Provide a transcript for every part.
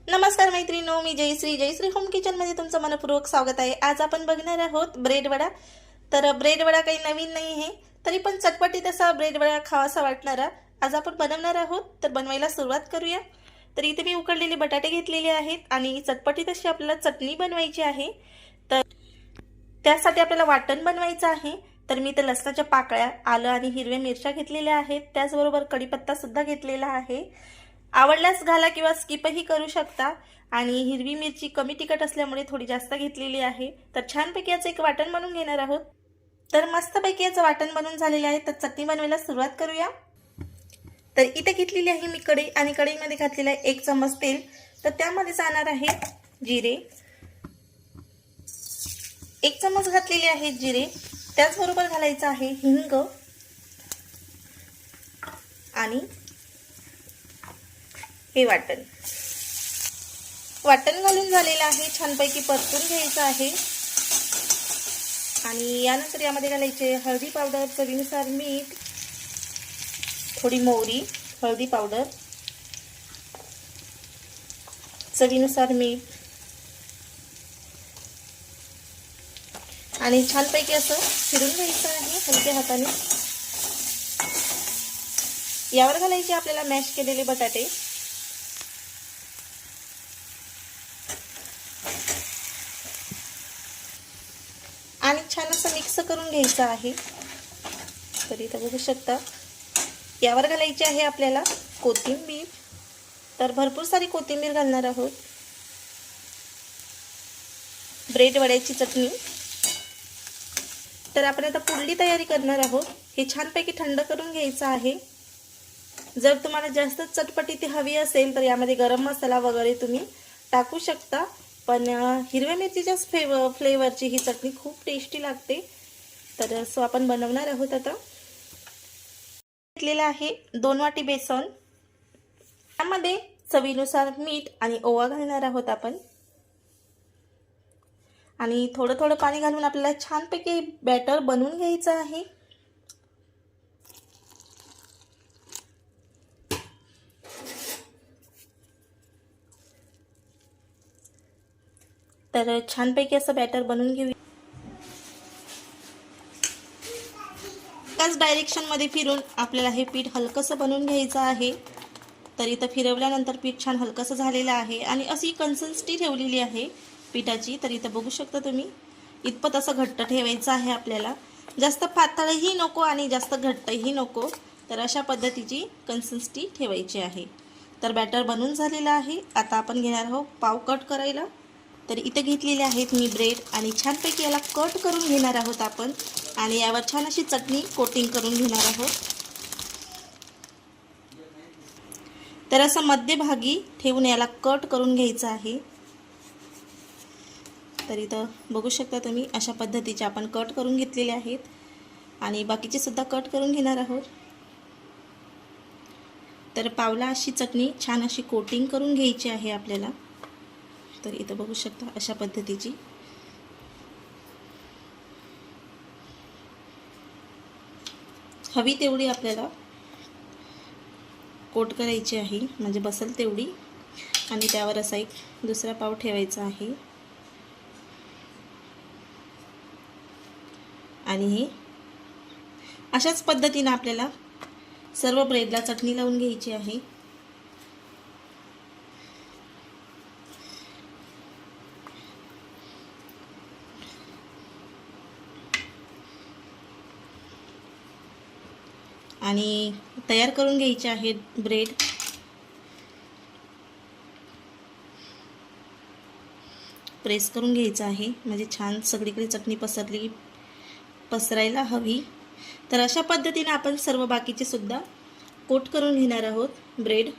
नमस्कार मैत्रिणींनो, मी जयश्री होम किचनमध्ये तुमचं मनपूर्वक स्वागत आहे। आज आपण बघणार आहोत ब्रेड वडा। तर ब्रेड वडा काही नवीन नाही आहे, तरी पण चटपटीत असा ब्रेड वडा खावासा वाटणारा आज आपण बनवणार आहोत। तर बनवायला सुरुवात करूया। तर इथे मी उकडलेले बटाटे घेतलेले आहेत आणि चटपटीत अशी आपल्याला चटणी बनवायची आहे। तर त्यासाठी आपल्याला वाटण बनवायचं आहे। तर मी इथे लसणाच्या पाकळ्या, आलं आणि हिरव्या मिरच्या घेतलेल्या आहेत, त्याचबरोबर कढीपत्ता सुद्धा घेतलेला आहे। आवडल्यास घाला किंवा स्किपही करू शकता। आणि हिरवी मिरची कमी तिखट असल्यामुळे थोडी जास्त घेतलेली आहे। तर छानपैकी याचं एक वाटण बनवून घेणार आहोत। तर मस्तपैकी याचं वाटण बनवून झालेले आहे। तर चटणी बनवायला सुरुवात करूया। तर इथे घेतलेली आहे मी कढई आणि कढईमध्ये घातलेला आहे 1 चमच तेल। तर त्यामध्ये जाणार आहे जिरे, 1 चमच घातलेले आहे जिरे, त्याचबरोबर घालायचं आहे हिंग आणि हे वाटण घालून झालेलं आहे। छानपैकी परतून घ्यायचं आहे आणि यानंतर यामध्ये घालायचे हळदी पावडर, चवीनुसार मीठ, थोडी मोहरी, हळदी पावडर, चवीनुसार मीठ आणि छानपैकी असं फिरून घ्यायचं आहे हलक्या हाताने। यावर घालायचे आपल्याला मॅश केलेले बटाटे आणि छान असं मिक्स करून घ्यायचं आहे। तर इथे बघू शकता यावर घालायची आहे आपल्याला कोथिंबीर। तर भरपूर सारी कोथिंबीर घालणार आहोत। ब्रेड वड्याची चटणी। तर आपण आता पुढली तयारी करणार आहोत। हे छानपैकी थंड करून घ्यायचं आहे। जर तुम्हाला जास्त चटपटी हवी असेल तर यामध्ये गरम मसाला वगैरे तुम्ही टाकू शकता, पण हिरव्या मिरचीच्या फ्लेवरची ही चटणी खूप टेस्टी लागते। तर सो आपण बनवणार आहोत। आता घेतलेला आहे 2 वाटी बेसन, त्यामध्ये चवीनुसार मीठ आणि ओवा घालणार आहोत आपण आणि थोडं थोडं पाणी घालून आपल्याला छानपैकी बॅटर बनवून घ्यायचं आहे। तर छानपैकी असं बॅटर बनवून घेऊ। त्याच डायरेक्शनमध्ये फिरून आपल्याला हे पीठ हलकंसं बनवून घ्यायचं आहे। तर इथं फिरवल्यानंतर पीठ छान हलकंसं झालेलं आहे आणि अशी कन्सिस्टन्सी ठेवलेली आहे पिठाची। तर इथं बघू शकता तुम्ही, इतपत असं घट्ट ठेवायचं आहे आपल्याला। जास्त पातळही नको आणि जास्त घट्टही नको, तर अशा पद्धतीची कन्सिस्टन्सी ठेवायची आहे। तर बॅटर बनवून झालेलं आहे। आता आपण घेणार आहोत पाव कट करायला। तर इथे घेतलेले आहेत मी ब्रेड आणि छानपैकी याला कट करून घेणार आहोत आपण आणि यावर छान अशी चटणी कोटिंग करून घेणार आहोत। तर असं मध्यभागी ठेवून याला कट करून घ्यायचं आहे। तर इथं बघू शकता तुम्ही, अशा पद्धतीचे आपण कट करून घेतलेले आहेत आणि बाकीचे सुद्धा कट करून घेणार आहोत। तर पावला अशी चटणी छान अशी कोटिंग करून घ्यायची आहे आपल्याला। तर इथं बघू शकता अशा पद्धतीची हवी तेवढी आपल्याला कोट करायची आहे, म्हणजे बसेल तेवढी। आणि त्यावर असा एक दुसरा पाव ठेवायचा आहे आणि हे अशाच पद्धतीने आपल्याला सर्व ब्रेडला चटणी लावून घ्यायची आहे। आणि तयार करून घ्यायचे आहेत ब्रेड। प्रेस करून घ्यायचं आहे, म्हणजे छान सगळीकडे चटणी पसरायला हवी। तर अशा पद्धतीने आपण सर्व बाकीचे सुद्धा कोट करून घेणार आहोत ब्रेड।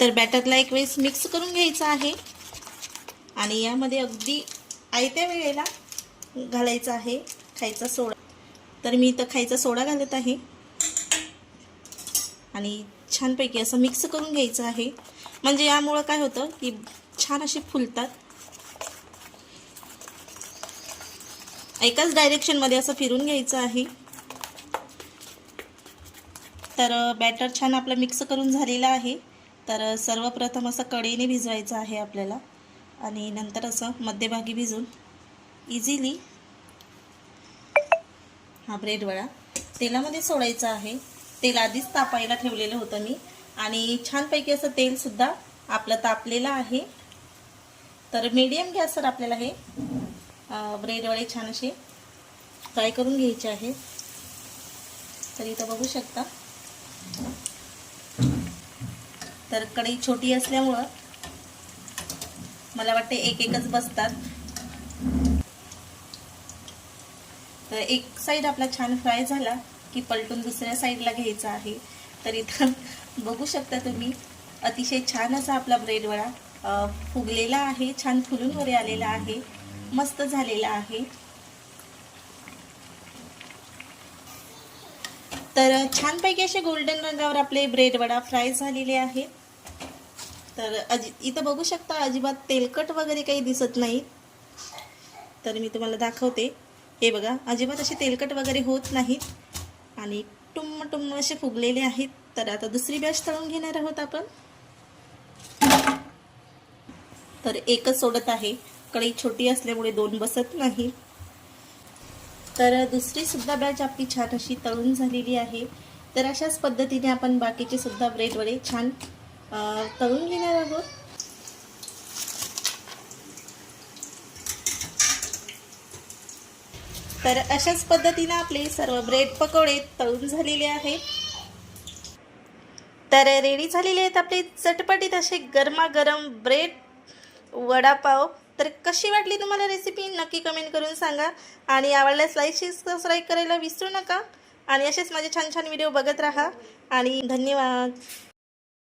तर बॅटरला एक वेळेस मिक्स करून घ्यायचं आहे आणि यामध्ये अगदी आयत्या वेळेला घालायचं आहे खायचा सोडा। तर मी इथं खायचा सोडा घालत आहे आणि छानपैकी असं मिक्स करून घ्यायचं आहे, म्हणजे यामुळे काय होतं की छान असे फुलतात। एकाच डायरेक्शनमध्ये असं फिरून घ्यायचं आहे। तर बॅटर छान आपलं मिक्स करून झालेलं आहे तर सर्वप्रथम असं कढईने भिजवायचं आहे आपल्याला आणि नंतर असं मध्यभागी भिजून इझिली हा ब्रेड वडा तेलामध्ये सोडायचा आहे. तेल आधीच तापायला ठेवलेलं होतं मी आणि छानपैकी असं तेलसुद्धा आपलं तापलेलं आहे. तर मीडियम गॅसवर आपल्याला हे ब्रेड वडे छान असे फ्राय करून घ्यायचे आहे. तर इथं बघू शकता, तर कढई छोटी असल्यामुळं मला वाटते एकच बसतात. तर एक साईड आपला छान फ्राय झाला की पलटून दुसऱ्या साईडला घ्यायचा आहे. तर इथं बघू शकता तुम्ही, अतिशय छान असा आपला ब्रेड वडा फुगलेला आहे, छान फुलून वरे आलेला आहे, मस्त झालेला आहे. तर छानपैकी असे गोल्डन रंगावर आपले ब्रेड वडा फ्राय झालेले आहेत. तर इथं बघू शकता अजिबात तेलकट वगैरे काही दिसत नाही. तर मी तुम्हाला दाखवते, हे बघा, अजिबात असे तेलकट वगैरे होत नाहीत आणि टुम्म असे फुगलेले आहेत. तर आता दुसरी बॅच तळून घेणार आहोत आपण. तर एकच सोडत आहे, कढई छोटी असल्यामुळे दोन बसत नाही. तर दुसरी सुद्धा बॅच आपली छान अशी तळून झालेली आहे. तर अशाच पद्धतीने आपण बाकीचे सुद्धा ब्रेड वडे छान तळून घेणार आहोत. तर अशाच पद्धतीने आपले सर्व ब्रेड पकोडे तळून झालेले आहेत. तर रेडी झालेले आहेत आपले चटपटीत असे गरमागरम ब्रेड वडापाव. तर कशी वाटली तुम्हाला रेसिपी नक्की कमेंट करून सांगा आणि आवडल्यास लाईक सबस्क्राईब करायला विसरू नका आणि असेच माझे छान छान व्हिडिओ बघत राहा आणि धन्यवाद.